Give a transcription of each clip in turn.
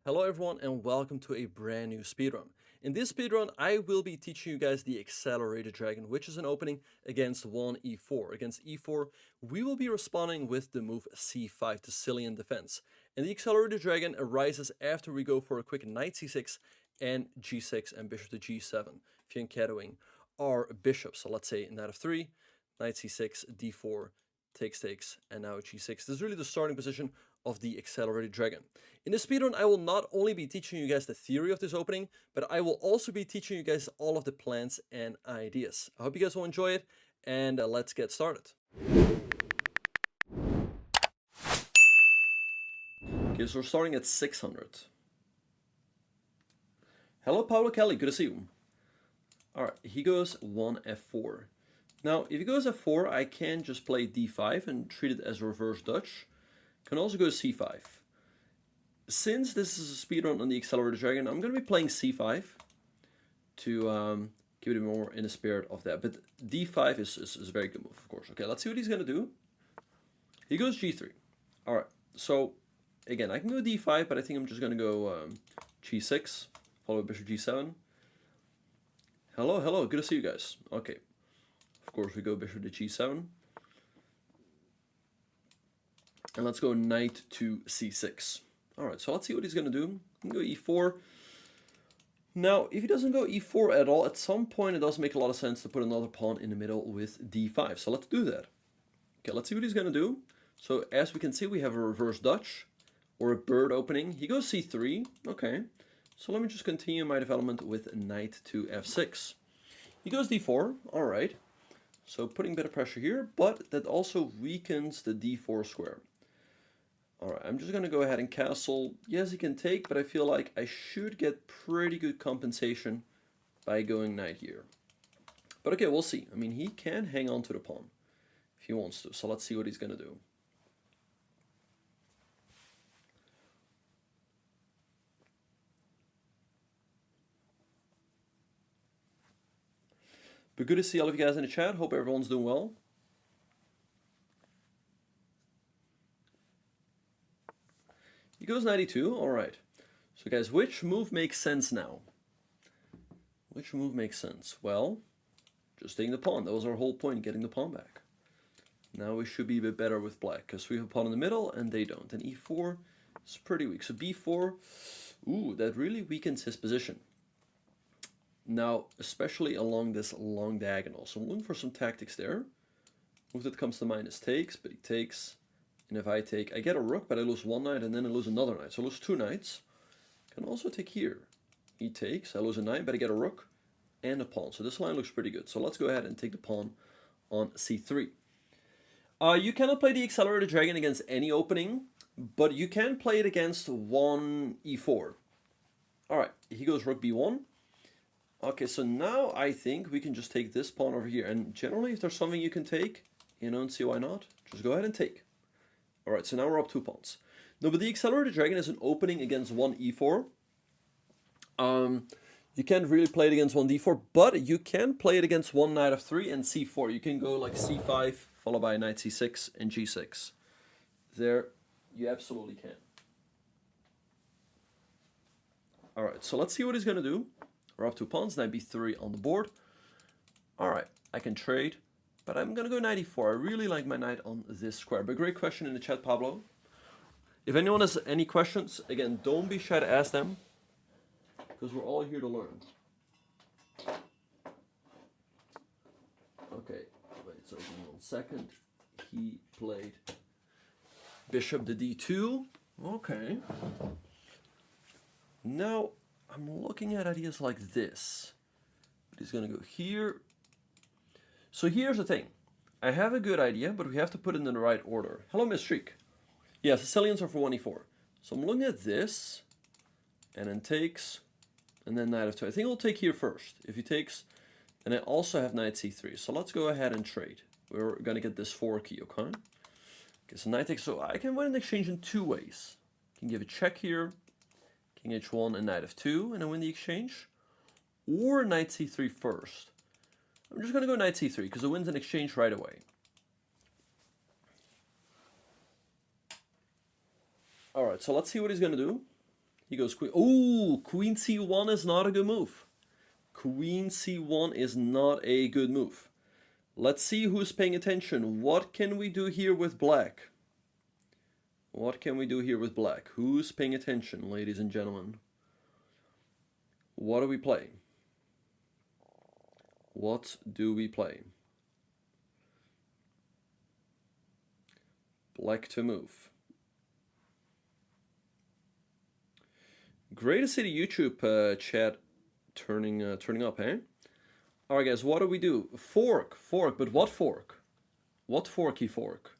Hello everyone and welcome to a brand new speedrun. In this speedrun, I will be teaching you guys the Accelerated Dragon, which is an opening against 1e4. Against e4, we will be responding with the move c5 to Sicilian defense. And the Accelerated Dragon arises after we go for a quick knight c6 and g6 and bishop to g7, fianchettoing our bishop. So let's say knight f3, knight c6, d4, takes, and now g6. This is really the starting position of the Accelerated Dragon. In this speedrun, I will not only be teaching you guys the theory of this opening, but I will also be teaching you guys all of the plans and ideas. I hope you guys will enjoy it, and let's get started. Okay, so we're starting at 600. Hello, Paolo Kelly, good to see you. Alright, he goes 1f4. Now, if he goes f4, I can just play d5 and treat it as reverse Dutch. Can also go c5. Since this is a speedrun on the Accelerated Dragon, I'm going to be playing c5 to give it more in the spirit of that. But d5 is a very good move, of course. Okay, let's see what he's going to do. He goes g3. Alright, so again, I can go d5, but I think I'm just going to go g6, followed by bishop g7. Hello, good to see you guys. Okay, of course we go bishop to g7. And let's go knight to c6. Alright, so let's see what he's going to do. He can go e4. Now, if he doesn't go e4 at all, at some point it does make a lot of sense to put another pawn in the middle with d5. So let's do that. Okay, let's see what he's going to do. So as we can see, we have a reverse Dutch, or a bird opening. He goes c3. Okay, so let me just continue my development with knight to f6. He goes d4. Alright, so putting a bit of pressure here, but that also weakens the d4 square. Alright, I'm just going to go ahead and castle. Yes, he can take, but I feel like I should get pretty good compensation by going knight here. But okay, we'll see. I mean, he can hang on to the pawn if he wants to. So let's see what he's going to do. But good to see all of you guys in the chat. Hope everyone's doing well. He goes 92, alright. So guys, which move makes sense now? Which move makes sense? Well, just taking the pawn. That was our whole point, getting the pawn back. Now we should be a bit better with black, because we have a pawn in the middle and they don't. And e4 is pretty weak. So b4, ooh, that really weakens his position. Now, especially along this long diagonal. So I'm looking for some tactics there. Move that comes to mind is takes, but he takes. And if I take, I get a rook, but I lose one knight, and then I lose another knight. So I lose two knights. Can also take here. He takes, I lose a knight, but I get a rook and a pawn. So this line looks pretty good. So let's go ahead and take the pawn on c3. You cannot play the Accelerated Dragon against any opening, but you can play it against 1e4. Alright, he goes rook b1. Okay, so now I think we can just take this pawn over here. And generally, if there's something you can take, you don't see why not. Just go ahead and take. Alright, so now we're up 2 pawns. No, but the Accelerated Dragon is an opening against 1e4. You can't really play it against 1d4, but you can play it against 1 knight f3 and c4. You can go like c5, followed by knight c6 and g6. There, you absolutely can. Alright, so let's see what he's going to do. We're up 2 pawns, knight b3 on the board. Alright, I can trade. But I'm going to go knight e4. I really like my knight on this square. But great question in the chat, Pablo. If anyone has any questions, again, don't be shy to ask them. Because we're all here to learn. Okay, wait, so 1 second. He played bishop to d2. Okay. Now, I'm looking at ideas like this. But he's going to go here. So here's the thing. I have a good idea, but we have to put it in the right order. Hello, Miss Streak. Yeah, Sicilians are for 1e4. So I'm looking at this, and then takes, and then knight f2. I think I'll take here first. If he takes, and I also have knight c3. So let's go ahead and trade. We're going to get this 4 key, okay? Okay, so knight takes, so I can win an exchange in 2 ways. I can give a check here, king h1 and knight f2, and I win the exchange. Or knight c3 first. I'm just going to go knight c3 because it wins an exchange right away. Alright, so let's see what he's going to do. He goes queen. Oh, queen c1 is not a good move. Queen c1 is not a good move. Let's see who's paying attention. What can we do here with black? What can we do here with black? Who's paying attention, ladies and gentlemen? What do we play? What do we play? Black to move. Great to see the YouTube chat turning up, eh? Alright guys, what do we do? Fork, but what fork? What forky fork?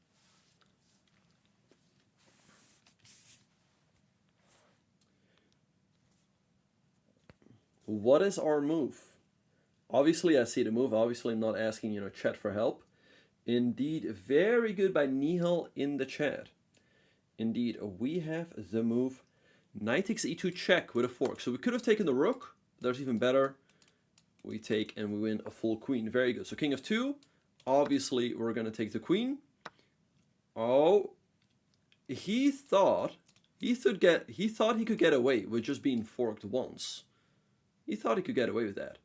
What is our move? Obviously I see the move, obviously I'm not asking, chat for help. Indeed, very good by Nihal in the chat. Indeed, we have the move knight takes e2 check with a fork. So we could have taken the rook, but there's even better. We take and we win a full queen. Very good. So king of 2. Obviously, we're going to take the queen. Oh, he thought he could get away with just being forked once. He thought he could get away with that.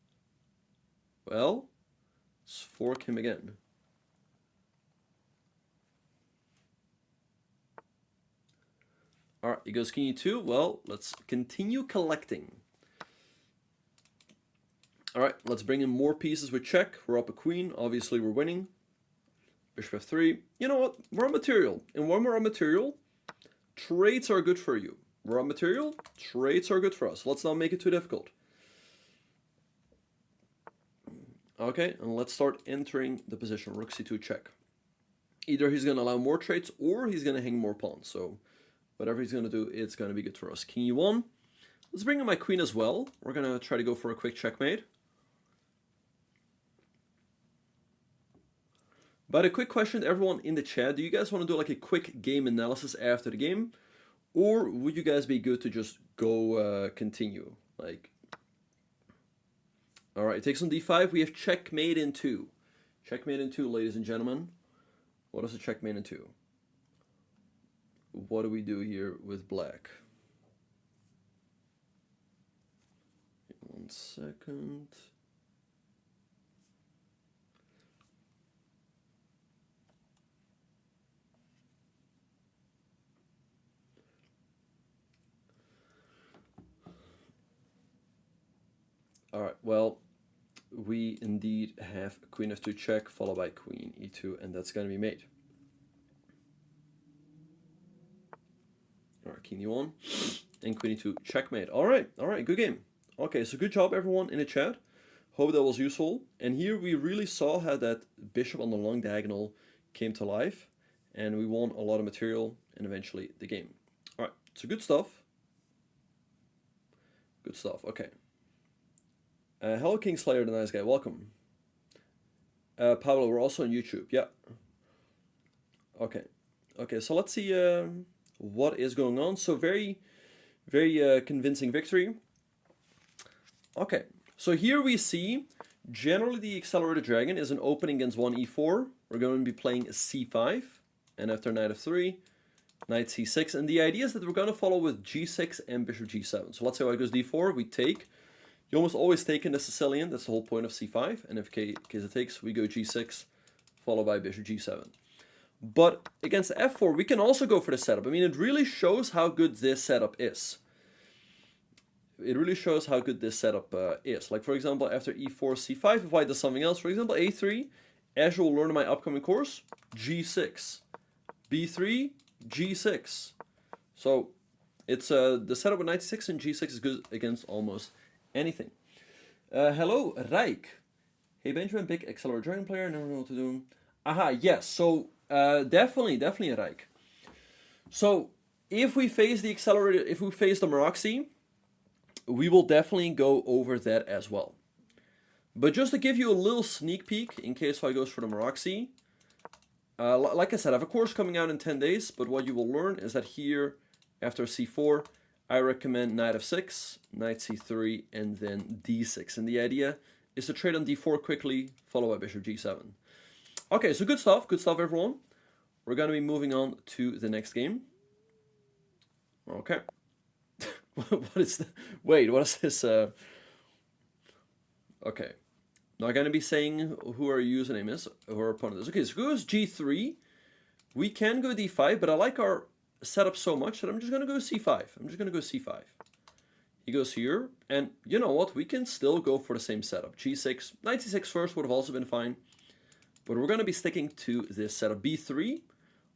Well, let's fork him again. All right, he goes king e2. Well, let's continue collecting. All right, let's bring in more pieces with check. We're up a queen. Obviously, we're winning. Bishop f3. You know what? We're on material. And when we're on material, traits are good for you. We're on material. Traits are good for us. Let's not make it too difficult. Okay, and let's start entering the position. Rook c2 check. Either he's going to allow more traits or he's going to hang more pawns. So whatever he's going to do, it's going to be good for us. King e1. Let's bring in my queen as well. We're going to try to go for a quick checkmate. But a quick question to everyone in the chat. Do you guys want to do like a quick game analysis after the game? Or would you guys be good to just go continue? Alright, it takes on d5. We have checkmate in 2. Checkmate in 2, ladies and gentlemen. What is a checkmate in 2? What do we do here with black? 1 second. Alright, well, we indeed have queen f2 check, followed by queen e2, and that's going to be mate. Alright, king e1, and queen e2 checkmate. Alright, good game. Okay, so good job everyone in the chat. Hope that was useful. And here we really saw how that bishop on the long diagonal came to life, and we won a lot of material, and eventually the game. Alright, so good stuff. Good stuff, okay. Hello King Slayer, the nice guy, welcome. Pablo, we're also on YouTube, yeah. Okay, so let's see what is going on. So very convincing victory. Okay, so here we see, generally the accelerated dragon is an opening against 1 e4. We're going to be playing c5, and after knight f3, knight c6, and the idea is that we're going to follow with g6 and bishop g7. So let's say white goes d4, we take. You almost always take in the Sicilian, that's the whole point of c5, and if case it takes, we go g6, followed by bishop g7. But against f4, we can also go for the setup. I mean, it really shows how good this setup is. It really shows how good this setup is. Like, for example, after e4, c5, if white does something else, for example, a3, as you will learn in my upcoming course, g6, b3, g6. So, it's the setup with knight c6 and g6 is good against almost anything. Hello, Rijk. Hey Benjamin, big accelerated dragon player, never know what to do. Aha, yes, so definitely Rijk. So if we face the accelerated, if we face the Maroxy, we will definitely go over that as well. But just to give you a little sneak peek, in case I goes for the Maroxy, like I said, I have a course coming out in 10 days, but what you will learn is that here, after c4, I recommend knight f6, knight c3, and then d6. And the idea is to trade on d4 quickly, followed by bishop g7. Okay, so good stuff everyone. We're going to be moving on to the next game. Okay. What is the... Wait, what is this? Okay. Not going to be saying who our username is, who our opponent is. Okay, so goes g3. We can go d5, but I like our setup so much that I'm just going to go c5. I'm just going to go c5. He goes here, and you know what? We can still go for the same setup. g6, knight c6 first would have also been fine. But we're going to be sticking to this setup. b3.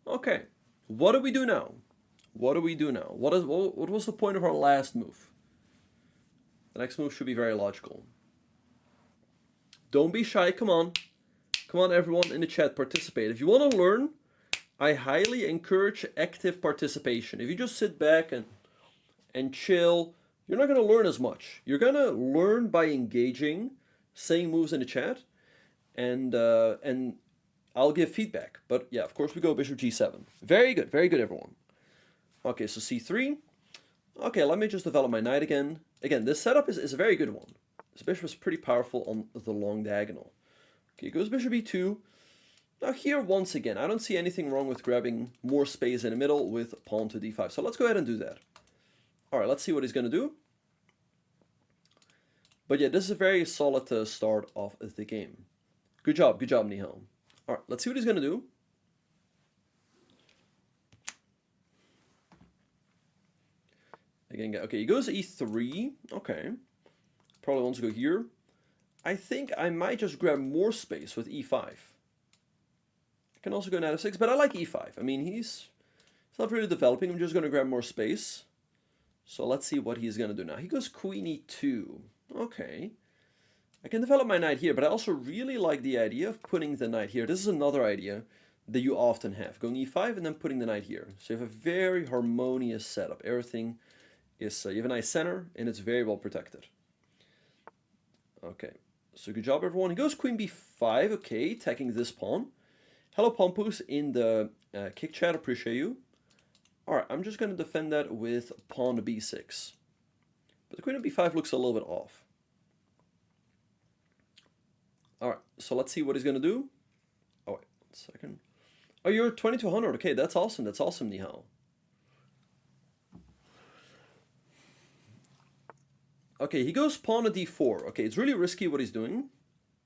Okay. What do we do now? What do we do now? What was the point of our last move? The next move should be very logical. Don't be shy. Come on. Come on, everyone in the chat. Participate. If you want to learn, I highly encourage active participation. If you just sit back and chill, you're not going to learn as much. You're going to learn by engaging, saying moves in the chat, and I'll give feedback. But yeah, of course we go bishop g7. Very good, everyone. Okay, so c3. Okay, let me just develop my knight again. Again, this setup is a very good one. This bishop is pretty powerful on the long diagonal. Okay, goes bishop e2. Now here, once again, I don't see anything wrong with grabbing more space in the middle with pawn to d5. So let's go ahead and do that. All right, let's see what he's going to do. But yeah, this is a very solid start of the game. Good job, Nihal. All right, let's see what he's going to do. Again, okay, he goes e3. Okay. Probably wants to go here. I think I might just grab more space with e5. I can also go knight f6, but I like e5. I mean, he's not really developing. I'm just going to grab more space. So let's see what he's going to do now. He goes queen e2. Okay. I can develop my knight here, but I also really like the idea of putting the knight here. This is another idea that you often have. Going e5 and then putting the knight here. So you have a very harmonious setup. Everything is, you have a nice center, and it's very well protected. Okay, so good job, everyone. He goes queen b5. Okay, attacking this pawn. Hello, Pompous, in the kick chat. Appreciate you. All right, I'm just going to defend that with pawn to b6. But the queen of b5 looks a little bit off. All right, so let's see what he's going to do. Oh, wait, 1 second. Oh, you're 2200. Okay, that's awesome. That's awesome, Nihal. Okay, he goes pawn to d4. Okay, it's really risky what he's doing.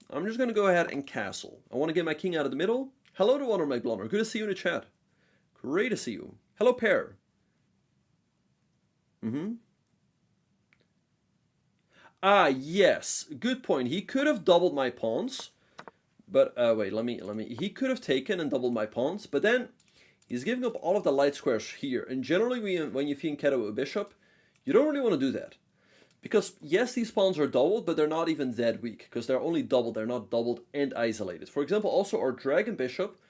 I'm just going to go ahead and castle. I want to get my king out of the middle. Hello to Honor McBlunner. Good to see you in the chat. Great to see you. Hello, Pear. Ah, yes. Good point. He could have doubled my pawns. But, wait, let me... He could have taken and doubled my pawns. But then, he's giving up all of the light squares here. And generally, when you fianchetto with a bishop, you don't really want to do that. Because, yes, these pawns are doubled, but they're not even that weak. Because they're only doubled, they're not doubled and isolated. For example, also our dragon bishop,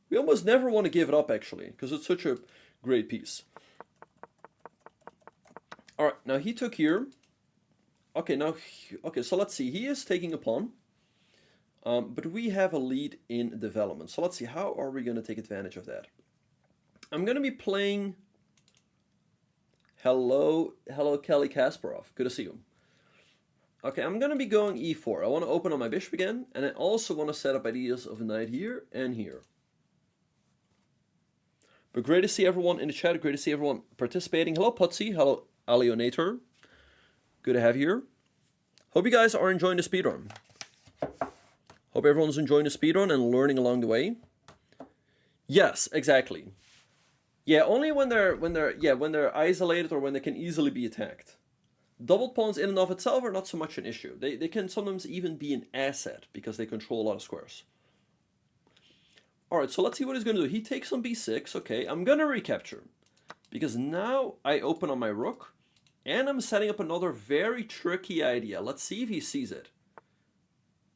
we almost never want to give it up, actually. Because it's such a great piece. Alright, now he took here. Okay, so let's see. He is taking a pawn. But we have a lead in development. So let's see, how are we going to take advantage of that? I'm going to be playing... Hello, Kelly Kasparov. Good to see you. Okay, I'm going to be going e4. I want to open on my bishop again, and I also want to set up ideas of a knight here and here. But great to see everyone in the chat. Great to see everyone participating. Hello, Putsy. Hello, Alionator. Good to have you here. Hope you guys are enjoying the speedrun. Hope everyone's enjoying the speedrun and learning along the way. Yes, exactly. Yeah, only when they're isolated or when they can easily be attacked. Doubled pawns in and of itself are not so much an issue. They can sometimes even be an asset because they control a lot of squares. Alright, so let's see what he's going to do. He takes on b6. Okay, I'm going to recapture. Because now I open on my rook. And I'm setting up another very tricky idea. Let's see if he sees it.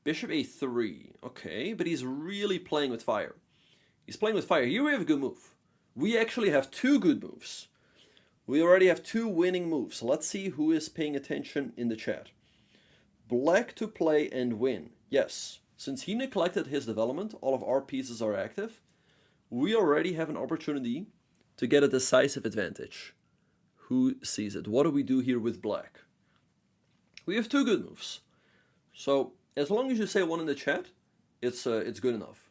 Bishop a3. Okay, but he's really playing with fire. He's playing with fire. Here we have a good move. We actually have two good moves. We already have two winning moves. Let's see who is paying attention in the chat. Black to play and win. Yes, since he neglected his development, all of our pieces are active. We already have an opportunity to get a decisive advantage. Who sees it? What do we do here with black? We have two good moves. So, as long as you say one in the chat, it's good enough.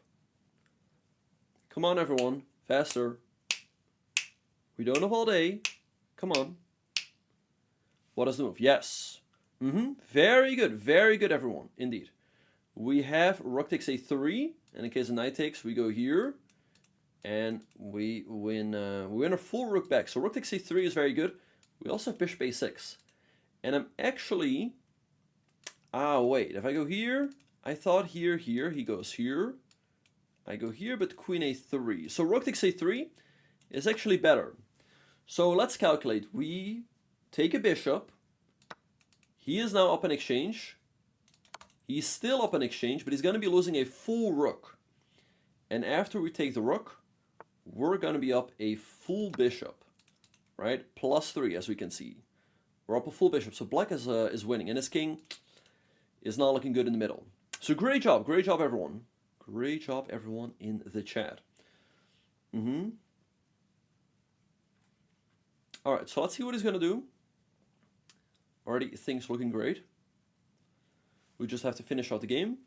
Come on, everyone. Faster. We don't have all day. Come on. What is the move? Yes. Very good, everyone. Indeed. We have rook takes a3, and in case the knight takes, we go here, and we win a full rook back. So rook takes a3 is very good. We also have bishop a6. And I'm actually... wait, if I go here, I thought here, he goes here. I go here, but queen a3. So rook takes a3 is actually better. So let's calculate. We take a bishop. He is now up in exchange. He's still up in exchange, but he's going to be losing a full rook. And after we take the rook, we're going to be up a full bishop, right? +3, as we can see. We're up a full bishop, so black is winning, and his king is not looking good in the middle. So great job, everyone. Great job, everyone in the chat. All right, so let's see what he's going to do. Already things looking great. We just have to finish out the game.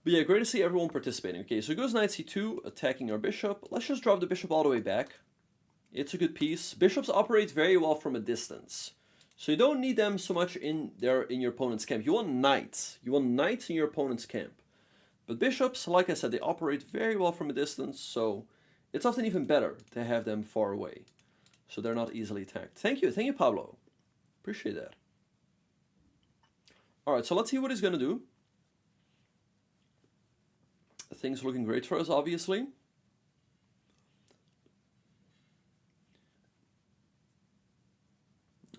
But yeah, great to see everyone participating. Okay, so he goes knight c2, attacking our bishop. Let's just drop the bishop all the way back. It's a good piece. Bishops operate very well from a distance. So you don't need them so much in your opponent's camp. You want knights. You want knights in your opponent's camp. But bishops, like I said, they operate very well from a distance, so it's often even better to have them far away, so they're not easily attacked. Thank you, Pablo. Appreciate that. All right, so let's see what he's going to do. Things looking great for us, obviously.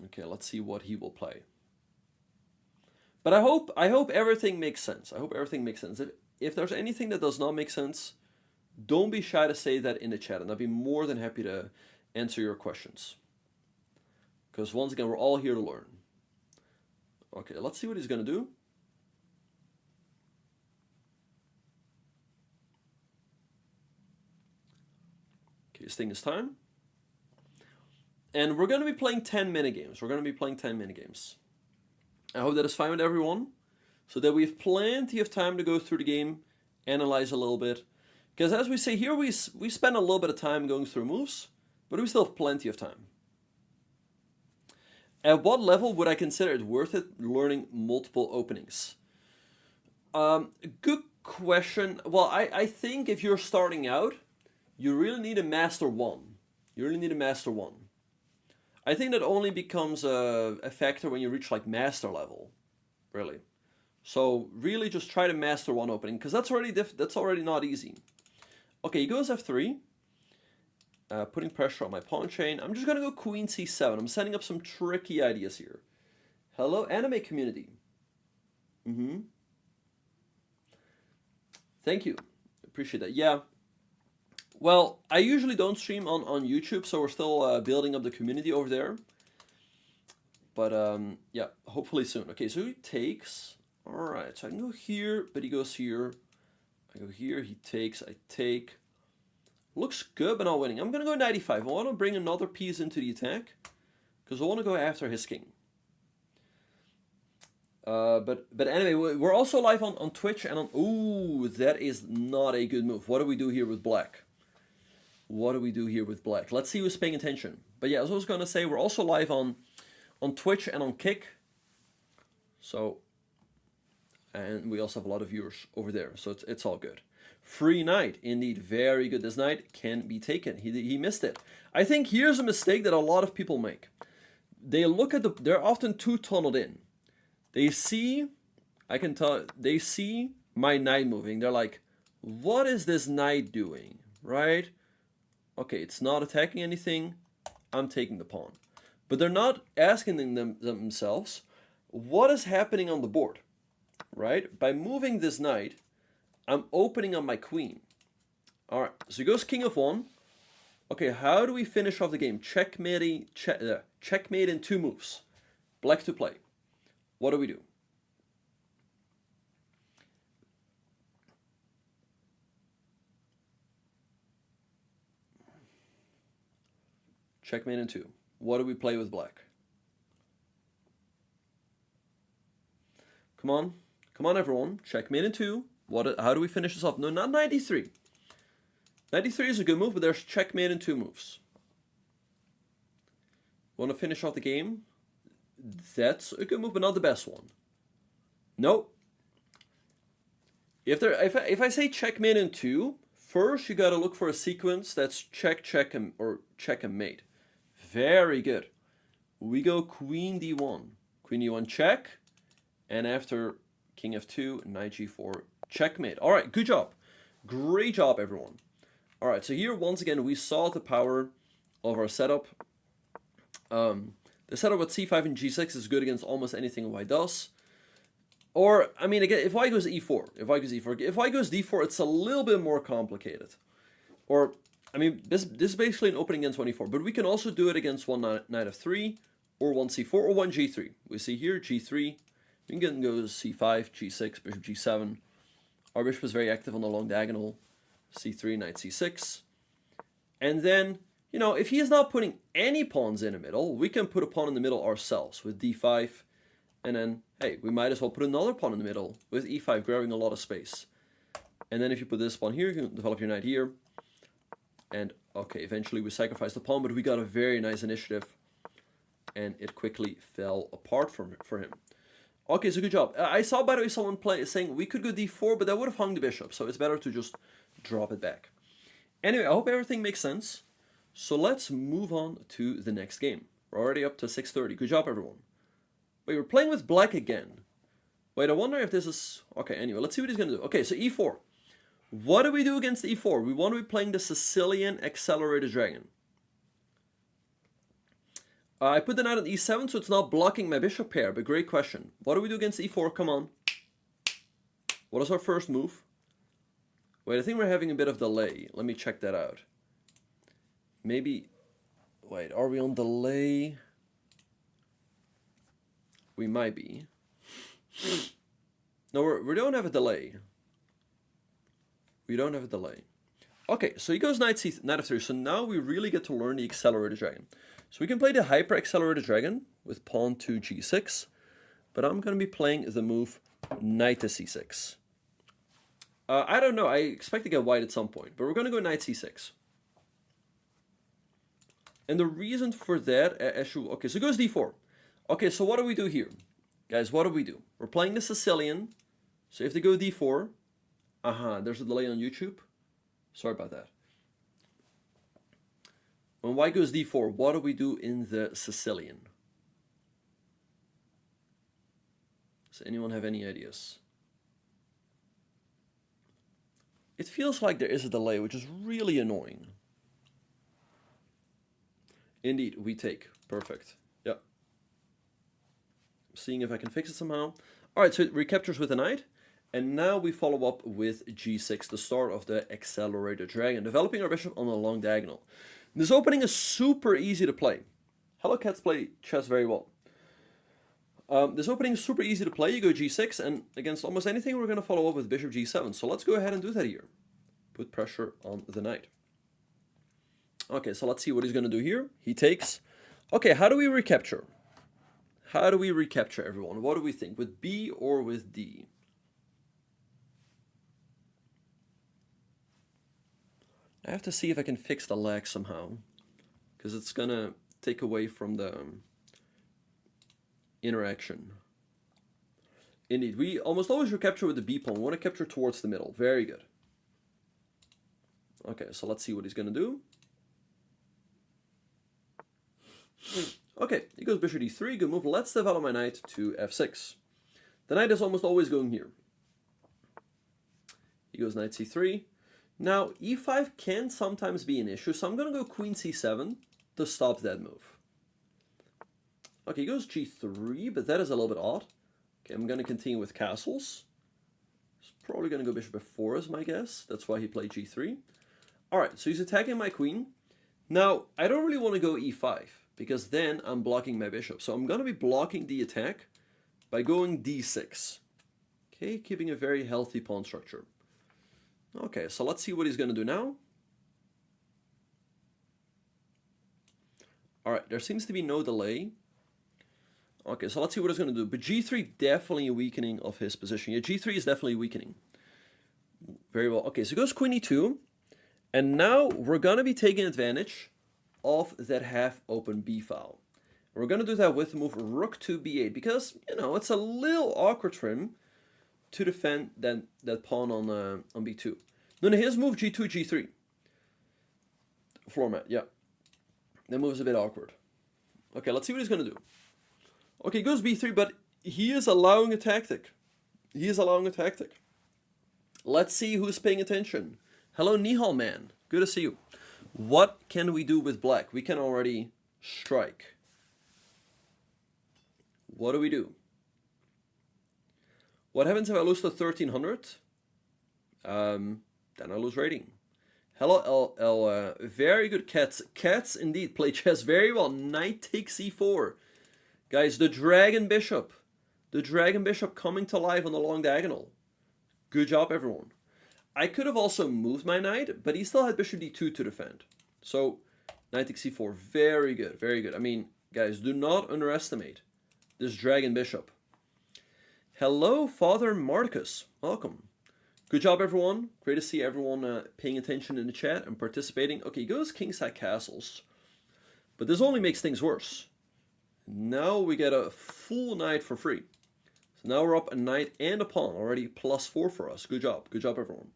Okay, let's see what he will play. But I hope everything makes sense. I hope everything makes sense. If there's anything that does not make sense, don't be shy to say that in the chat, and I'll be more than happy to answer your questions. Because once again, we're all here to learn. Okay, let's see what he's going to do. Okay, he's taking his time. And we're going to be playing 10 minigames. I hope that is fine with everyone, so that we have plenty of time to go through the game, analyze a little bit. Because as we say here, we spend a little bit of time going through moves, but we still have plenty of time. At what level would I consider it worth it learning multiple openings? Good question. Well, I think if you're starting out, you really need a Master 1. I think that only becomes a factor when you reach like Master level, really. So really just try to Master 1 opening, because that's already not easy. Okay, he goes f3, putting pressure on my pawn chain. I'm just going to go queen c7. I'm setting up some tricky ideas here. Hello, anime community. Thank you. Appreciate that. Yeah. Well, I usually don't stream on YouTube, so we're still building up the community over there. But yeah, hopefully soon. Okay, so he takes. All right, so I can go here, but he goes here. I go here, he takes, I take. Looks good, but not winning. I'm going to go knight e5. I want to bring another piece into the attack, because I want to go after his king. But anyway, we're also live on Twitch and on... Ooh, that is not a good move. What do we do here with black? Let's see who's paying attention. But yeah, as I was going to say, we're also live on Twitch and on Kick. So, and we also have a lot of viewers over there, so it's all good. Free knight, indeed, very good. This knight can be taken. He missed it. I think here's a mistake that a lot of people make. They look at they're often too tunneled in. They see, I can tell, they see my knight moving. They're like, what is this knight doing, right? Okay, it's not attacking anything. I'm taking the pawn. But they're not asking themselves, what is happening on the board, right? By moving this knight, I'm opening up my queen. All right, so he goes king of 1. Okay, how do we finish off the game? Checkmate in 2 moves. Black to play. What do we do? Checkmate in 2. What do we play with black? Come on. Come on, everyone. Checkmate in 2. How do we finish this off? No, not 93. 93 is a good move, but there's checkmate in 2 moves. Want to finish off the game? That's a good move, but not the best one. Nope. If I say checkmate in 2, first you gotta look for a sequence that's check, check, or check and mate. Very good. We go queen d1. Queen d1 check, and after king f2, knight g4, checkmate. All right, good job. Great job, everyone. All right, so here, once again, we saw the power of our setup. The setup with c5 and g6 is good against almost anything white does. Or, I mean, again, if white goes e4, if white goes d4, it's a little bit more complicated. Or, I mean, this is basically an opening against 1 e4, but we can also do it against one knight f3, or one c4, or one g3. We see here, g3, we can go c5, g6, bishop g7. Our bishop is very active on the long diagonal, c3, knight c6. And then, you know, if he is not putting any pawns in the middle, we can put a pawn in the middle ourselves with d5, and then, hey, we might as well put another pawn in the middle with e5, grabbing a lot of space. And then if you put this pawn here, you can develop your knight here. And, okay, eventually we sacrificed the pawn, but we got a very nice initiative. And it quickly fell apart for him. Okay, so good job. I saw, by the way, someone saying we could go d4, but that would have hung the bishop. So it's better to just drop it back. Anyway, I hope everything makes sense. So let's move on to the next game. We're already up to 6:30. Good job, everyone. Wait, we're playing with black again. Wait, I wonder if this is... Okay, anyway, let's see what he's going to do. Okay, so e4. What do we do against e4? We want to be playing the Sicilian accelerated dragon. I put the knight on e7, so it's not blocking my bishop pair, but great question. What do we do against e4? Come on. What is our first move? Wait, I think we're having a bit of delay. Let me check that out. Maybe... Wait, are we on delay? We might be. No, we don't have a delay. We don't have a delay. Okay, so he goes knight f3. So now we really get to learn the accelerated dragon. So we can play the hyper accelerated dragon with pawn to g6. But I'm going to be playing the move knight to c6. I don't know. I expect to get white at some point. But we're going to go knight c6. And the reason for that... Okay, so it goes d4. Okay, so what do we do here? Guys, what do we do? We're playing the Sicilian. So if they go d4... there's a delay on YouTube. Sorry about that. When white goes d4, what do we do in the Sicilian? Does anyone have any ideas? It feels like there is a delay, which is really annoying. Indeed, we take. Perfect. Yeah. Seeing if I can fix it somehow. Alright, so it recaptures with a knight. And now we follow up with g6, the start of the accelerated dragon, developing our bishop on a long diagonal. This opening is super easy to play. Hello Cats play chess very well. This opening is super easy to play. You go g6, and against almost anything, we're going to follow up with bishop g7. So let's go ahead and do that here. Put pressure on the knight. Okay, so let's see what he's going to do here. He takes. Okay, how do we recapture? How do we recapture, everyone? What do we think? With B or with D? I have to see if I can fix the lag somehow, because it's going to take away from the interaction. Indeed, we almost always recapture with the B pawn. We want to capture towards the middle. Very good. Okay, so let's see what he's going to do. Okay, he goes bishop d3, good move. Let's develop my knight to f6. The knight is almost always going here. He goes knight c3. Now, e5 can sometimes be an issue, so I'm going to go queen c7 to stop that move. Okay, he goes g3, but that is a little bit odd. Okay, I'm going to continue with castles. He's probably going to go bishop f4 is my guess. That's why he played g3. Alright, so he's attacking my queen. Now, I don't really want to go e5, because then I'm blocking my bishop. So I'm going to be blocking the attack by going d6. Okay, keeping a very healthy pawn structure. Okay, so let's see what he's going to do now. Alright, there seems to be no delay. Okay, so let's see what he's going to do. But g3, definitely a weakening of his position. Yeah, g3 is definitely weakening. Very well. Okay, so he goes queen e2. And now we're going to be taking advantage of that half-open b file. We're going to do that with the move rook to b8 because, you know, it's a little awkward for him to defend that pawn on b2. Then his move g2, g3. Floor mat, yeah. That move's a bit awkward. Okay, let's see what he's going to do. Okay, goes b3, but he is allowing a tactic. He is allowing a tactic. Let's see who's paying attention. Hello, Nihal man. Good to see you. What can we do with black? We can already strike. What do we do? What happens if I lose to 1300? Then I lose rating. Hello, L. Very good, Cats. Cats indeed play chess very well. Knight takes e4. Guys, the Dragon Bishop. The Dragon Bishop coming to life on the long diagonal. Good job, everyone. I could have also moved my knight, but he still had bishop d2 to defend. So, knight takes e4. Very good, very good. I mean, guys, do not underestimate this Dragon Bishop. Hello, Father Marcus. Welcome. Good job, everyone. Great to see everyone paying attention in the chat and participating. Okay, he goes kingside castles. But this only makes things worse. Now we get a full knight for free. So now we're up a knight and a pawn. Already +4 for us. Good job. Good job, everyone.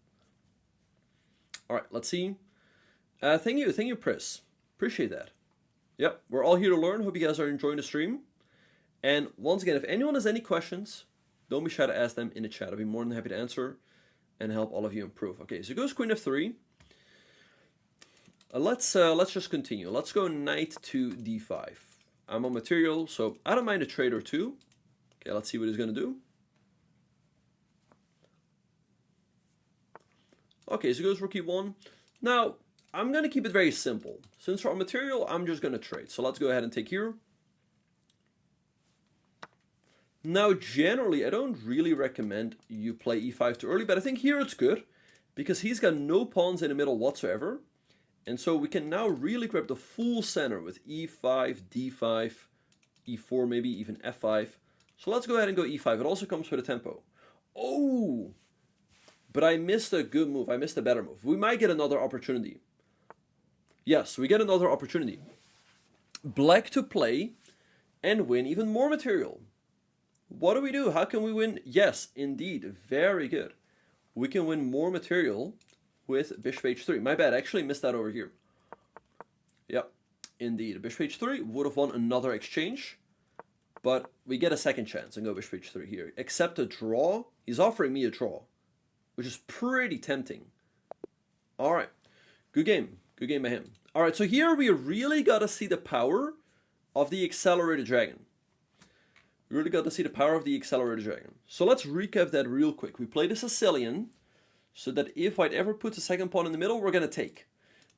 Alright, let's see. Thank you, Pris. Appreciate that. Yep, we're all here to learn. Hope you guys are enjoying the stream. And once again, if anyone has any questions, don't be shy to ask them in the chat. I'll be more than happy to answer and help all of you improve. Okay, so it goes queen f3. Let's just continue. Let's go knight to d5. I'm on material, so I don't mind a trade or two. Okay, let's see what he's going to do. Okay, so it goes rook e1. Now, I'm going to keep it very simple. Since we're on material, I'm just going to trade. So let's go ahead and take here. Now, generally, I don't really recommend you play e5 too early, but I think here it's good because he's got no pawns in the middle whatsoever. And so we can now really grab the full center with e5, d5, e4, maybe even f5. So let's go ahead and go e5. It also comes with a tempo. Oh, but I missed a good move. I missed a better move. We might get another opportunity. Yes, we get another opportunity. Black to play and win even more material. What do we do? How can we win? Yes, indeed. Very good. We can win more material with bishop h3. My bad, I actually missed that over here. Yep, indeed. Bishop h3 would have won another exchange, but we get a second chance and go bishop h3 here. Except a draw. He's offering me a draw, which is pretty tempting. All right, good game. Good game by him. All right, so here we really got to see the power of the accelerated dragon. We really got to see the power of the accelerated dragon. So let's recap that real quick. We played a Sicilian, so that if white ever puts a second pawn in the middle, we're going to take.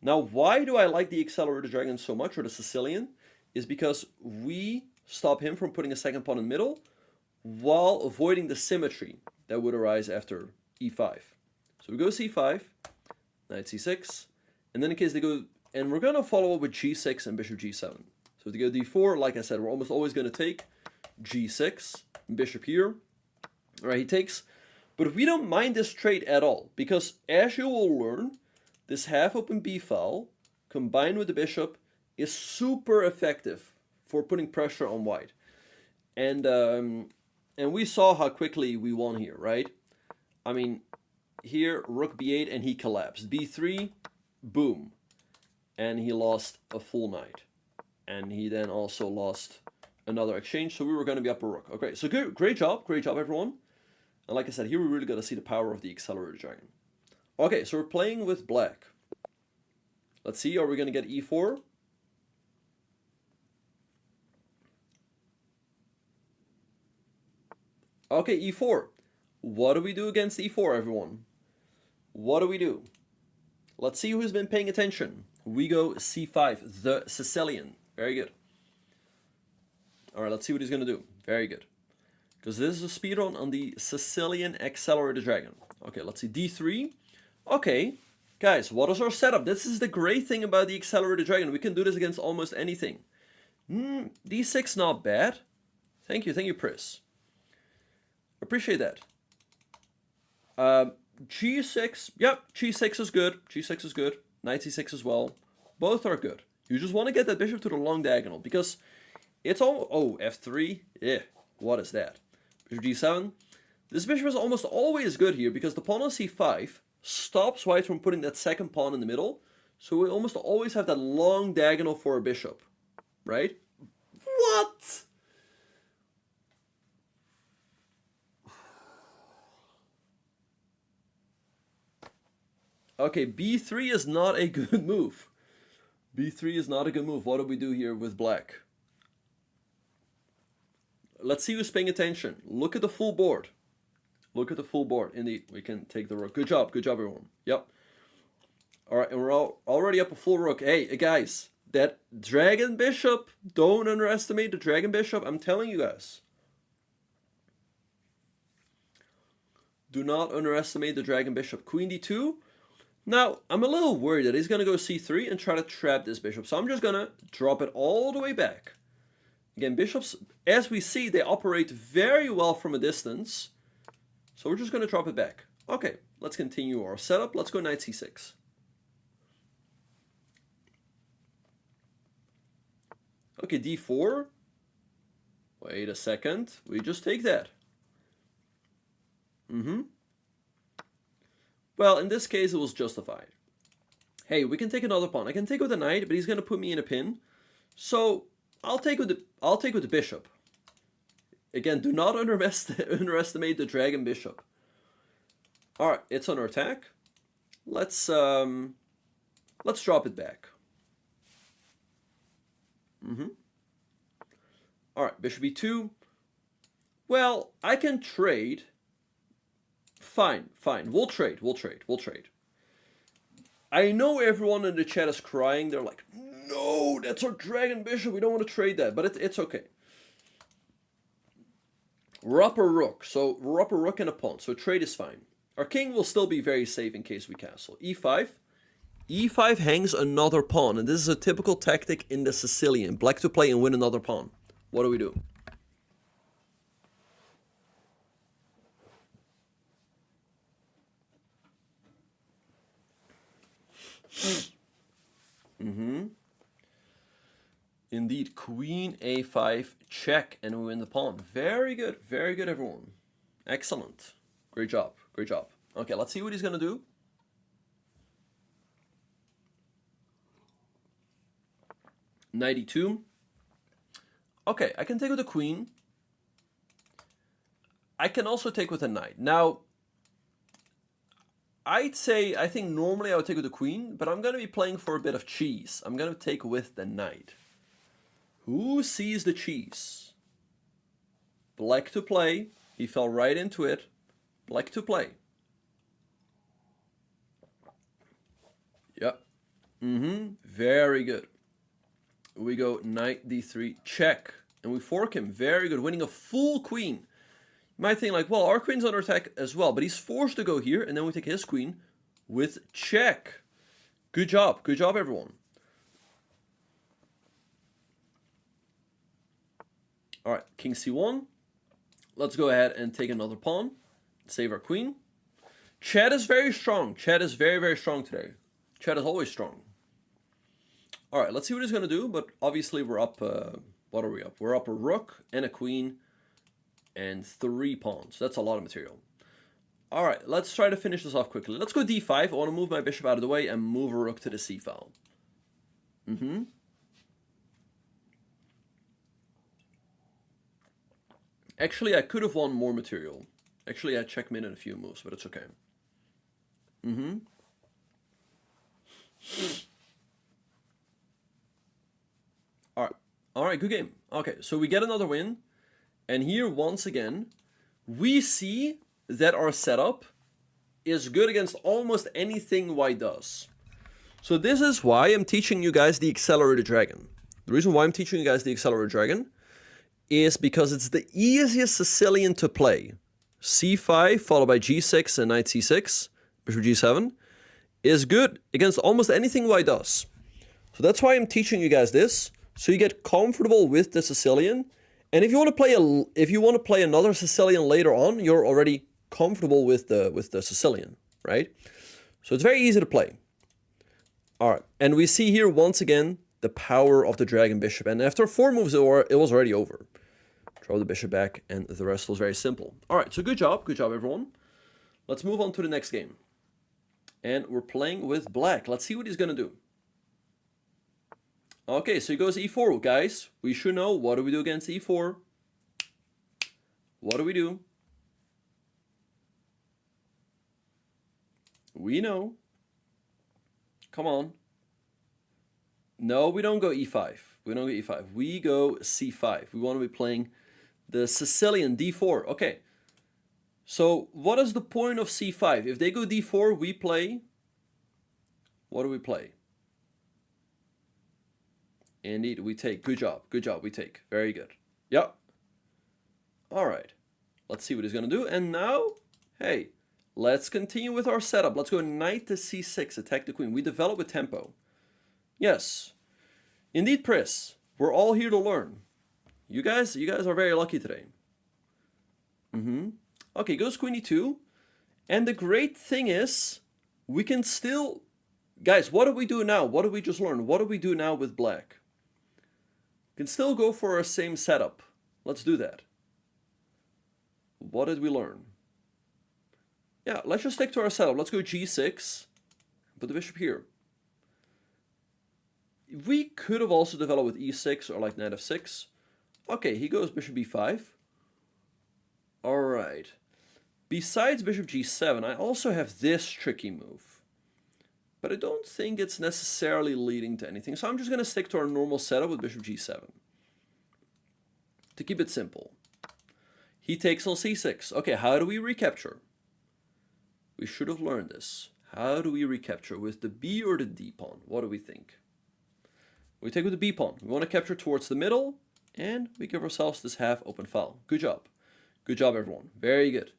Now, why do I like the accelerated dragon so much, or the Sicilian? Is because we stop him from putting a second pawn in the middle while avoiding the symmetry that would arise after e5. So we go c5, knight c6, and then in case they go, and we're going to follow up with g6 and bishop g7. So if they go d4, like I said, we're almost always going to take g6, bishop here. All right, he takes. But we don't mind this trade at all, because as you will learn, this half-open b file, combined with the bishop, is super effective for putting pressure on white. And we saw how quickly we won here, right? I mean, here, rook b8, and he collapsed. b3, boom. And he lost a full knight. And he then also lost another exchange, so we were going to be up a rook. Okay, so great job, everyone. And like I said, here we really got to see the power of the accelerated dragon. Okay, so we're playing with black. Let's see, are we going to get e4? Okay, e4. What do we do against e4, everyone? What do we do? Let's see who's been paying attention. We go c5, the Sicilian. Very good. All right, let's see what he's going to do. Very good. Because this is a speedrun on the Sicilian accelerated dragon. Okay, let's see, d3. Okay, guys, what is our setup? This is the great thing about the accelerated dragon. We can do this against almost anything. d6, not bad. Thank you, Pris. Appreciate that. g6, yep, g6 is good. g6 is good. Knight c6 as well. Both are good. You just want to get that bishop to the long diagonal, because It's all... Oh, f3? Yeah, what is that? Bishop g7. This bishop is almost always good here because the pawn on c5 stops white from putting that second pawn in the middle. So we almost always have that long diagonal for a bishop, right? What? Okay, b3 is not a good move. b3 is not a good move. What do we do here with black? Let's see who's paying attention. Look at the full board. Look at the full board. Indeed, we can take the rook. Good job, everyone. Yep. All right, and we're already up a full rook. Hey, guys, that dragon bishop, don't underestimate the dragon bishop. I'm telling you guys. Do not underestimate the dragon bishop. Queen d2. Now, I'm a little worried that he's going to go c3 and try to trap this bishop. So I'm just going to drop it all the way back. Again, bishops, as we see, they operate very well from a distance. So we're just going to drop it back. Okay, let's continue our setup. Let's go knight c6. Okay, d4. Wait a second. We just take that. Well, in this case, it was justified. Hey, we can take another pawn. I can take with the knight, but he's going to put me in a pin. So I'll take with the bishop. Again, do not underestimate the dragon bishop. All right, it's under attack. Let's drop it back. All right, bishop e2. Well, I can trade. Fine. We'll trade. I know everyone in the chat is crying. They're like, no, that's our dragon bishop. We don't want to trade that. But it's okay. We're up a rook. So we're up a rook and a pawn. So trade is fine. Our king will still be very safe in case we castle. e5. e5 hangs another pawn. And this is a typical tactic in the Sicilian. Black to play and win another pawn. What do we do? Indeed, queen a5 check, and we win the pawn. Very good, everyone. Excellent. Great job. Okay, let's see what he's gonna do. Knight e2. Okay, I can take with the queen. I can also take with a knight. Now, I think normally I would take with the queen, but I'm going to be playing for a bit of cheese. I'm going to take with the knight. Who sees the cheese? Black to play. He fell right into it. Black to play. Yep. Very good. We go knight d3, check. And we fork him. Very good. Winning a full queen. You might think like, well, our queen's under attack as well, but he's forced to go here, and then we take his queen with check. Good job, everyone. All right, king c1. Let's go ahead and take another pawn. Save our queen. Chat is very strong. Chat is very, very strong today. Chat is always strong. All right, let's see what he's going to do, but obviously we're up, what are we up? We're up a rook and a queen. And 3 pawns. That's a lot of material. All right, let's try to finish this off quickly. Let's go d5. I want to move my bishop out of the way and move a rook to the c file. Actually, I could have won more material. Actually, I checkmated a few moves, but it's okay. All right, good game. Okay, so we get another win. And here, once again, we see that our setup is good against almost anything white does. So this is why I'm teaching you guys the Accelerated Dragon. The reason why I'm teaching you guys the Accelerated Dragon is because it's the easiest Sicilian to play. c5 followed by g6 and knight c6, bishop g7, is good against almost anything white does. So that's why I'm teaching you guys this, so you get comfortable with the Sicilian. And if you want to play another Sicilian later on, you're already comfortable with the Sicilian, right? So it's very easy to play. All right, and we see here once again the power of the dragon bishop. And after 4 moves, it was already over. Throw the bishop back, and the rest was very simple. All right, so good job, everyone. Let's move on to the next game. And we're playing with black. Let's see what he's going to do. Okay, so he goes e4, guys. We should know, what do we do against e4? What do we do? We know. Come on. No, we don't go e5. We don't go e5. We go c5. We want to be playing the Sicilian d4. Okay. So what is the point of c5? If they go d4, we play. What do we play? Indeed, we take. Good job. Good job. We take. Very good. Yep. All right. Let's see what he's going to do. And now, hey, let's continue with our setup. Let's go knight to c6. Attack the queen. We develop with tempo. Yes. Indeed, Pris. We're all here to learn. You guys are very lucky today. Okay, goes queen e2. And the great thing is, we can still... Guys, what do we do now? What did we just learn? What do we do now with black? We can still go for our same setup. Let's do that. What did we learn? Yeah, let's just stick to our setup. Let's go g6. Put the bishop here. We could have also developed with e6 or like knight f6. Okay, he goes bishop b5. All right. Besides bishop g7, I also have this tricky move. But I don't think it's necessarily leading to anything. So I'm just going to stick to our normal setup with bishop g7. To keep it simple. He takes on c6. Okay, how do we recapture? We should have learned this. How do we recapture? With the b or the d pawn? What do we think? We take with the b pawn. We want to capture towards the middle. And we give ourselves this half open file. Good job. Good job, everyone. Very good.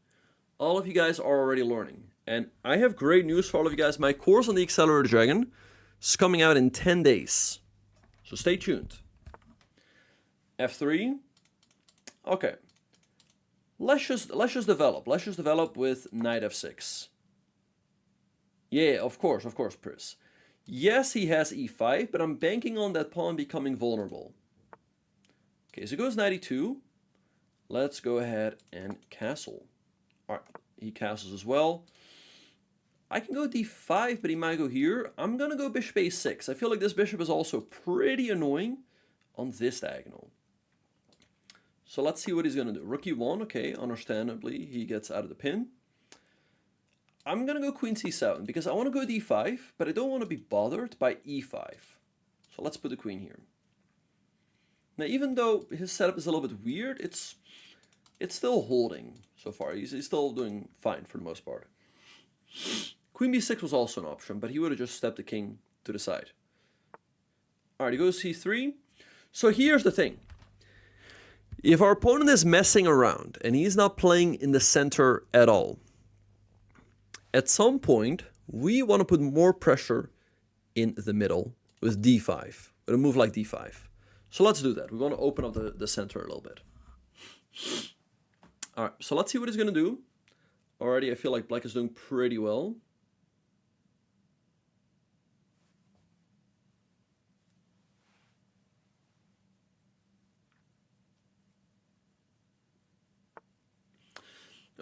All of you guys are already learning. And I have great news for all of you guys. My course on the Accelerator Dragon is coming out in 10 days. So stay tuned. f3. Okay. Let's just develop. Let's just develop with knight f6. Yeah, of course, Pris. Yes, he has e5, but I'm banking on that pawn becoming vulnerable. Okay, so it goes knight e2. Let's go ahead and castle. All right, he castles as well. I can go d5, but he might go here. I'm going to go bishop a6. I feel like this bishop is also pretty annoying on this diagonal. So let's see what he's going to do. Rook e1, okay, understandably, he gets out of the pin. I'm going to go queen c7 because I want to go d5, but I don't want to be bothered by e5. So let's put the queen here. Now, even though his setup is a little bit weird, it's still holding so far. He's still doing fine for the most part. Queen b6 was also an option, but he would have just stepped the king to the side. All right, he goes c3. So here's the thing. If our opponent is messing around and he's not playing in the center at all, at some point, we want to put more pressure in the middle with d5, with a move like d5. So let's do that. We want to open up the center a little bit. All right, so let's see what he's going to do. Already, I feel like black is doing pretty well.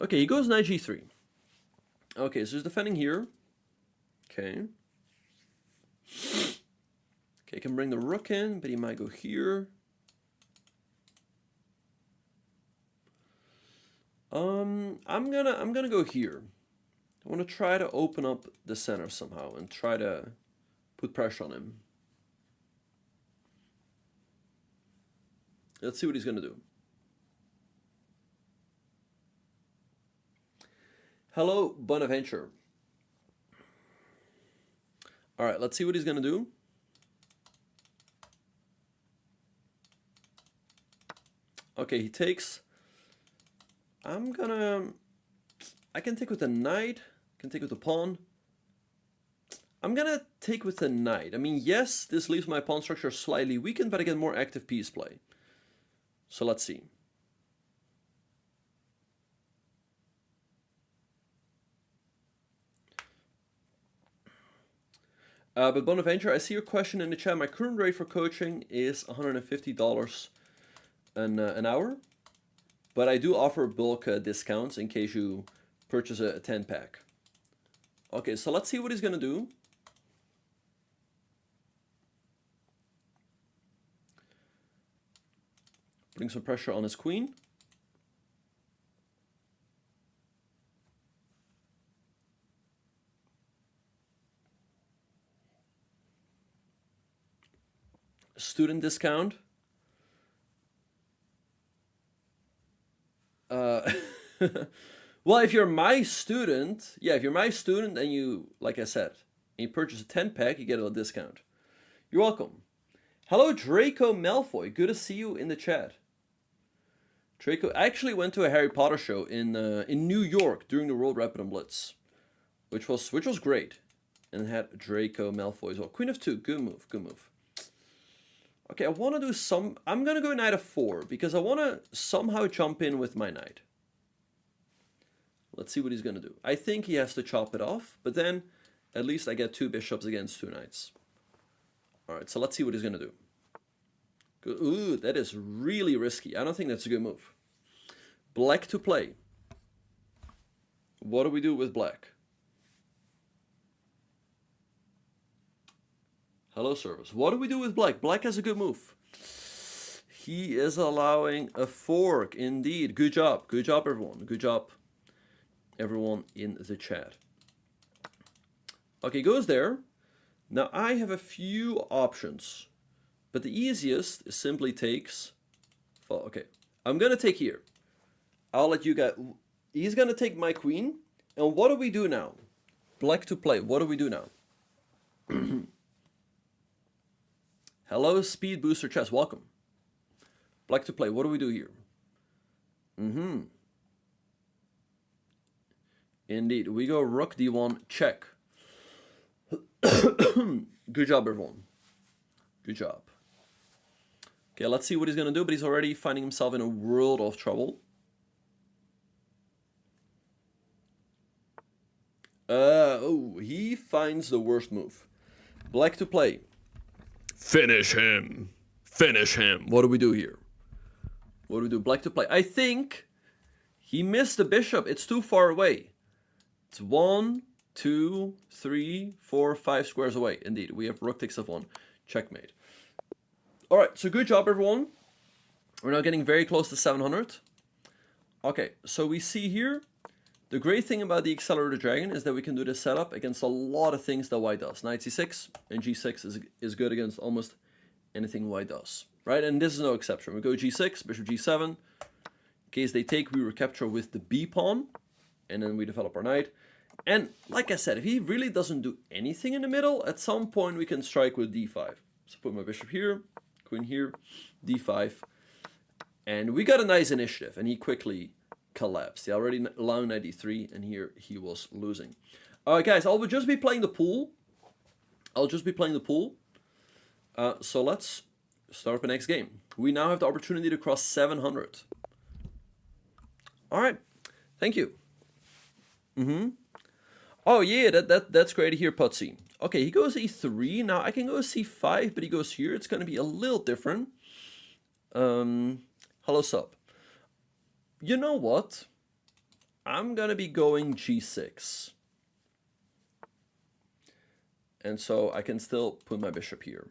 Okay, he goes knight g3. Okay, so he's defending here. Okay. Okay, can bring the rook in, but he might go here. I'm gonna go here. I want to try to open up the center somehow and try to put pressure on him. Let's see what he's gonna do. Hello, Bonaventure. All right, let's see what he's gonna do. Okay, he takes. I can take with the knight, I can take with the pawn. I'm gonna take with the knight. I mean, yes, this leaves my pawn structure slightly weakened, but I get more active piece play. So let's see. But Bonaventure, I see your question in the chat. My current rate for coaching is $150 an hour, but I do offer bulk discounts in case you purchase a 10-pack. Okay, so let's see what he's going to do. Putting some pressure on his queen. Student discount. Well, if you're my student, yeah, if you're my student and you, like I said, and you purchase a 10-pack, you get a discount. You're welcome. Hello, Draco Malfoy. Good to see you in the chat. Draco, I actually went to a Harry Potter show in New York during the World Rapid and Blitz, which was great, and it had Draco Malfoy as well. Queen of 2, good move, good move. Okay, I want to do some. I'm gonna go knight of 4 because I want to somehow jump in with my knight. Let's see what he's gonna do. I think he has to chop it off, but then at least I get 2 bishops against 2 knights. All right, so let's see what he's gonna do. Good. Ooh, that is really risky. I don't think that's a good move. Black to play. What do we do with black? Hello, service. What do we do with black? Black has a good move. He is allowing a fork, indeed. Good job. Good job, everyone. Good job, everyone in the chat. Okay, goes there. Now, I have a few options. But the easiest simply takes... Oh, okay, I'm going to take here. I'll let you guys... He's going to take my queen. And what do we do now? Black to play. What do we do now? Hello, Speed Booster Chess. Welcome. Black to play. What do we do here? Indeed. We go rook d1, check. Good job, everyone. Good job. Okay, let's see what he's going to do, but he's already finding himself in a world of trouble. Oh, he finds the worst move. Black to play. Finish him. Finish him. What do we do here? What do we do? Black to play. I think he missed the bishop. It's too far away. It's 1, 2, 3, 4, 5 squares away. Indeed, we have rook takes f1. Checkmate. All right, so good job, everyone. We're now getting very close to 700. Okay, so we see here, the great thing about the Accelerator Dragon is that we can do this setup against a lot of things that white does. Knight c6 and g6 is good against almost anything white does, right? And this is no exception. We go g6, bishop g7. In case they take, we recapture with the b pawn, and then we develop our knight. And like I said, if he really doesn't do anything in the middle, at some point we can strike with d5. So put my bishop here, queen here, d5. And we got a nice initiative, and he quickly collapsed. He already allowed knight d3, and here he was losing. All right, guys, I'll just be playing the pool. So let's start the next game. We now have the opportunity to cross 700. All right, thank you. Oh yeah, that's great to hear, Putsy. Okay, he goes e3. Now I can go c5, but he goes here. It's going to be a little different. Hello, sub. You know what? I'm going to be going g6. And so I can still put my bishop here.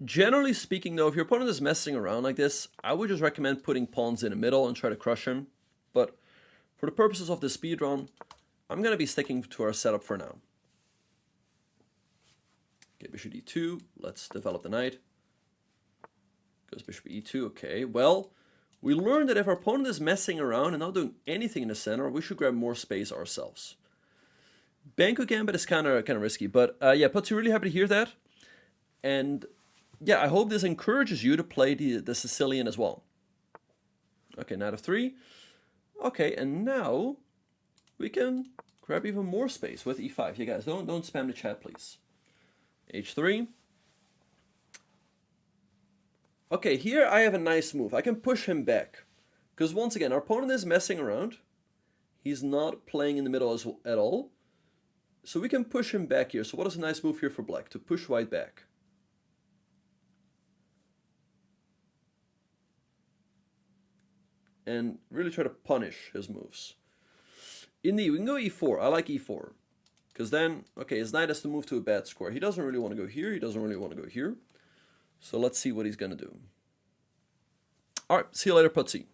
Generally speaking, though, if your opponent is messing around like this, I would just recommend putting pawns in the middle and try to crush him. But for the purposes of the speedrun, I'm going to be sticking to our setup for now. Okay, bishop d2. Let's develop the knight. Goes bishop e2. Okay, well, we learned that if our opponent is messing around and not doing anything in the center, we should grab more space ourselves. Banco Gambit is kind of risky, but yeah, Putsy, really happy to hear that. And yeah, I hope this encourages you to play the Sicilian as well. Okay, knight of 3. Okay, and now we can grab even more space with e5. You guys, don't spam the chat, please. h3. Okay, here I have a nice move. I can push him back. Because once again, our opponent is messing around. He's not playing in the middle at all. So we can push him back here. So what is a nice move here for black? To push white back. And really try to punish his moves. Indeed, we can go e4. I like e4. Because then, okay, his knight has to move to a bad square. He doesn't really want to go here. He doesn't really want to go here. So let's see what he's going to do. All right, see you later, Putsy.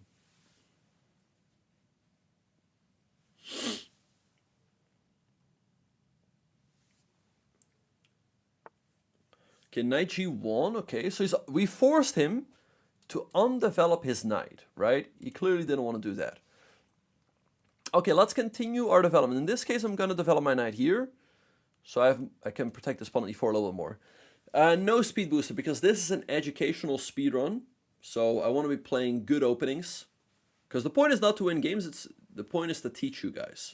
Okay, knight g1. Okay, so we forced him to undevelop his knight, right? He clearly didn't want to do that. Okay, let's continue our development. In this case, I'm going to develop my knight here. So I can protect this pawn on e4 a little bit more. No speed booster, because this is an educational speed run. So I want to be playing good openings. Because the point is not to win games, the point is to teach you guys.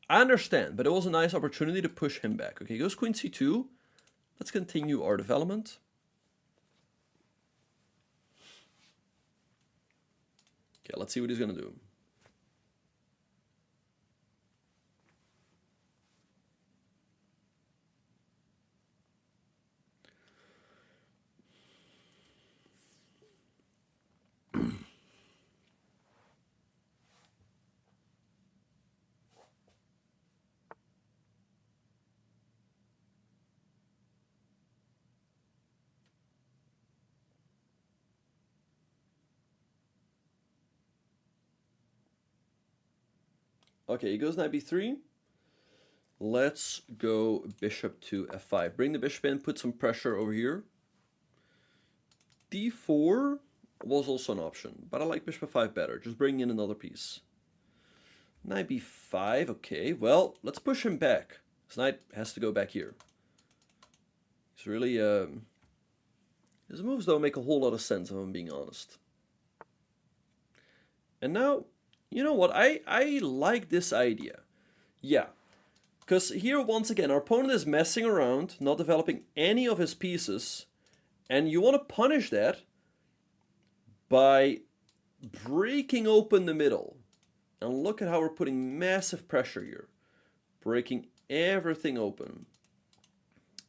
I understand, but it was a nice opportunity to push him back. Okay, goes queen c2. Let's continue our development. Okay, let's see what he's going to do. Okay, he goes knight b3. Let's go bishop to f5. Bring the bishop in, put some pressure over here. d4 was also an option, but I like bishop f5 better. Just bring in another piece. Knight b5, okay. Well, let's push him back. His knight has to go back here. He's really... his moves don't make a whole lot of sense, if I'm being honest. And now... You know what, I like this idea. Yeah, because here once again our opponent is messing around, not developing any of his pieces, and you want to punish that by breaking open the middle. And look at how we're putting massive pressure here, breaking everything open,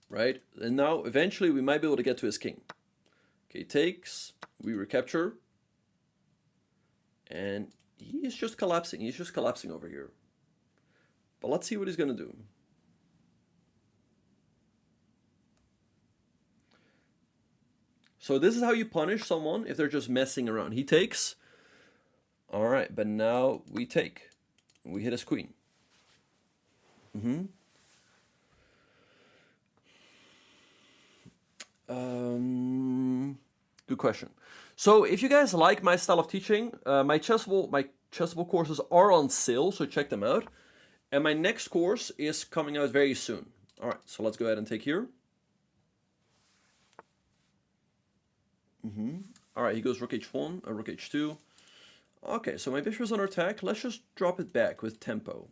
right? And now eventually we might be able to get to his king. Okay, takes, we recapture, and he's just collapsing. He's just collapsing over here. But let's see what he's going to do. So this is how you punish someone if they're just messing around. He takes. All right, but now we take. We hit his queen. Good question. So if you guys like my style of teaching, my chessable courses are on sale, so check them out. And my next course is coming out very soon. All right, so let's go ahead and take here. All right, he goes rook h1, rook h2. Okay, so my bishop is under attack. Let's just drop it back with tempo.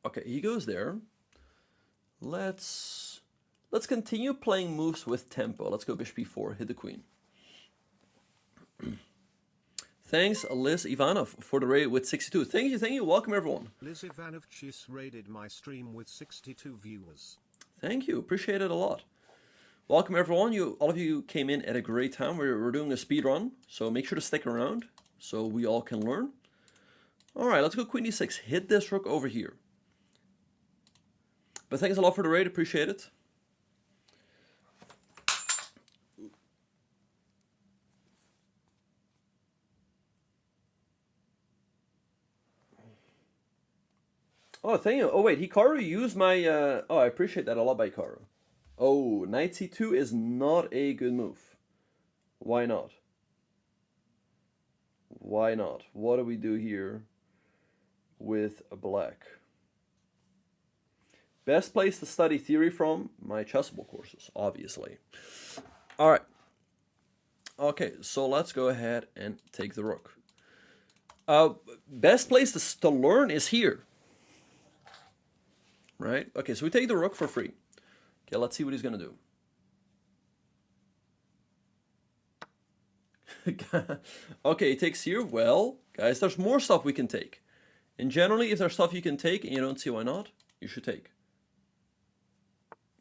Okay, he goes there. Let's continue playing moves with tempo. Let's go bishop b4, hit the queen. Thanks, Liz Ivanov, for the raid with 62. Thank you. Welcome, everyone. Liz Ivanov just raided my stream with 62 viewers. Thank you. Appreciate it a lot. Welcome, everyone. All of you came in at a great time. We're doing a speed run, so make sure to stick around so we all can learn. All right, let's go queen d6. Hit this rook over here. But thanks a lot for the raid. Appreciate it. Oh, thank you. Oh, wait, Hikaru used my... Oh, I appreciate that a lot by Hikaru. Oh, knight c2 is not a good move. Why not? Why not? What do we do here with black? Best place to study theory from? My chessable courses, obviously. All right. Okay, so let's go ahead and take the rook. Best place to learn is here. Right? Okay, so we take the rook for free. Okay, let's see what he's going to Okay, he takes here. Well, guys, there's more stuff we can take. And generally, if there's stuff you can take and you don't see why not, you should take.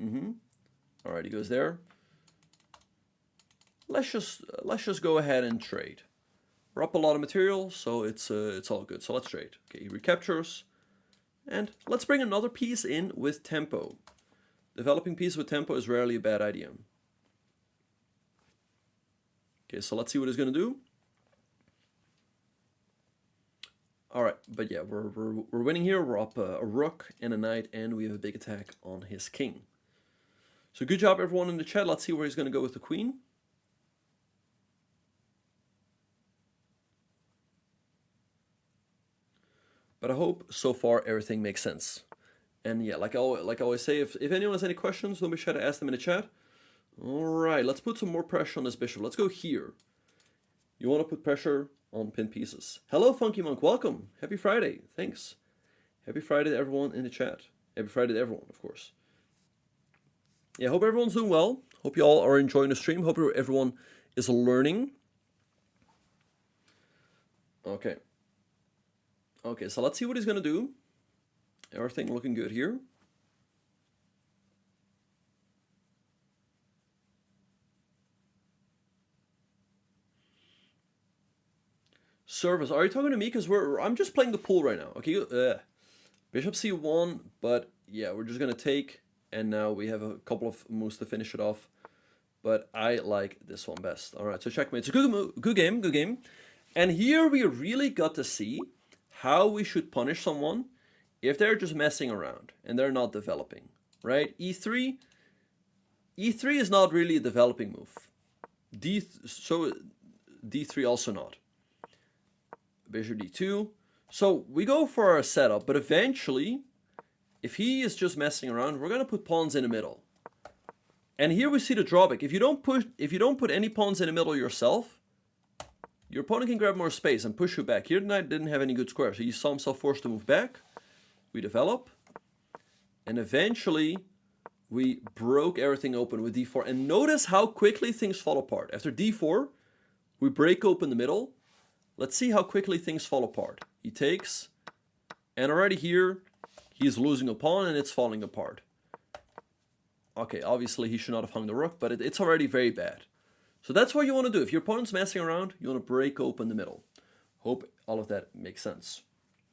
All right, he goes there. Let's just go ahead and trade. We're up a lot of material, so it's all good. So let's trade. Okay, he recaptures. And let's bring another piece in with tempo. Developing piece with tempo is rarely a bad idea. Okay, so let's see what he's gonna do. All right, but yeah, we're winning here. We're up a rook and a knight, and we have a big attack on his king. So good job, everyone in the chat. Let's see where he's gonna go with the queen. But I hope so far everything makes sense. And yeah, like I always say, if anyone has any questions, don't be shy to ask them in the chat. All right, let's put some more pressure on this bishop. Let's go here. You want to put pressure on pin pieces. Hello, Funky Monk. Welcome. Happy Friday. Thanks. Happy Friday to everyone in the chat. Happy Friday to everyone, of course. Yeah, hope everyone's doing well. Hope you all are enjoying the stream. Hope everyone is learning. Okay. Okay, so let's see what he's going to do. Everything looking good here. Service, are you talking to me? Because I'm just playing the pool right now. Okay, Bishop C1, but yeah, we're just going to take, and now we have a couple of moves to finish it off. But I like this one best. All right, so checkmate. It's a good game. And here we really got to see how we should punish someone if they're just messing around and they're not developing, right? E3 is not really a developing move. So D3 also not. Bishop D2. So we go for our setup, but eventually, if he is just messing around, we're gonna put pawns in the middle. And here we see the drawback. If you don't put any pawns in the middle yourself, your opponent can grab more space and push you back. Here the knight didn't have any good squares, so he saw himself forced to move back. We develop, and eventually we broke everything open with d4. And notice how quickly things fall apart. After d4, we break open the middle. Let's see how quickly things fall apart. He takes, and already here, he's losing a pawn and it's falling apart. Okay, obviously he should not have hung the rook, but it's already very bad. So that's what you want to do. If your opponent's messing around, you want to break open the middle. Hope all of that makes sense.